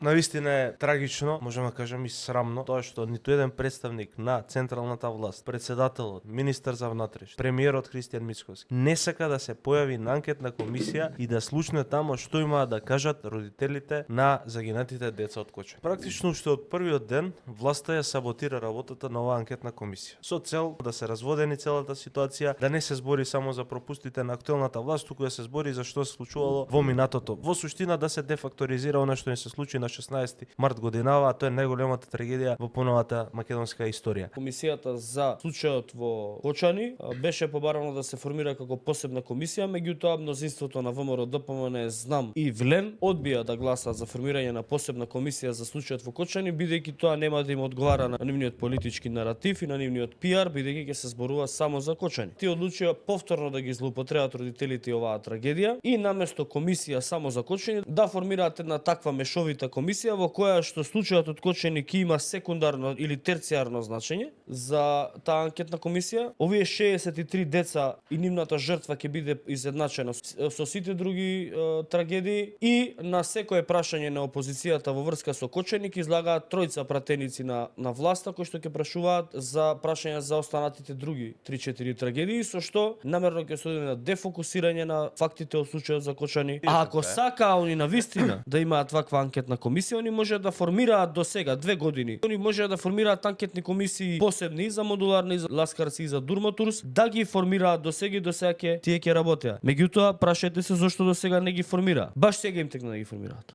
Навистина е трагично, можеме да кажеме и срамно, тоа што ниту еден представник на централната власт, председателот, министар за внатрешни, премиерот Христијан Мицкоски, не сака да се појави на анкетна комисија и да слушне тамо што имаат да кажат родителите на загинатите деца од Кочани. Практично уште од првиот ден власта ја саботира работата на оваа анкетна комисија со цел да се разводени целата ситуација, да не се збори само за пропустите на актуелната власт, туку да се збори за што се случувало во минатото. Во суштина да се дефакторизира она што ни се случи на 16 март годинава, а тоа е најголемата трагедија во поновата македонска историја. Комисијата за случајот во Кочани беше побарано да се формира како посебна комисија, меѓутоа мнозинството на ВМРО ДПМН, знам и Влен одбија да гласат за формирање на посебна комисија за случајот во Кочани, бидејќи тоа нема да им одговара на нивниот политички наратив и на нивниот пиар, бидејќи ќе се зборува само за Кочани. Тие одлучија повторно да ги злоупотребат родителите оваа трагедија и наместо комисија само за Кочани да формираат една таква мешовита комисија во која што случајот од Кочани ќе има секундарно или терцијарно значење за таа анкетна комисија. Овие 63 деца и нивната жртва ќе биде изедначена со сите други трагедии и на секое прашање на опозицијата во врска со Кочани ќе излагаат тројца пратеници на власта кои што ќе прашуваат за прашања за останатите други 3-4 трагедии, со што намерно ќе се оди на дефокусирање на фактите од случајот за Кочани. А ако сакаа они на вистина да имаат ваква анкетна комисија, они може да формираат до сега 2 години. Они може да формираат анкетни комисии посебни за модуларни, за Ласкарси и за Дурмотурс, да ги формираат до сега и до сега тие ќе работеа. Меѓутоа, прашајте се зошто до сега не ги формира. Баш сега им текна да ги формираат.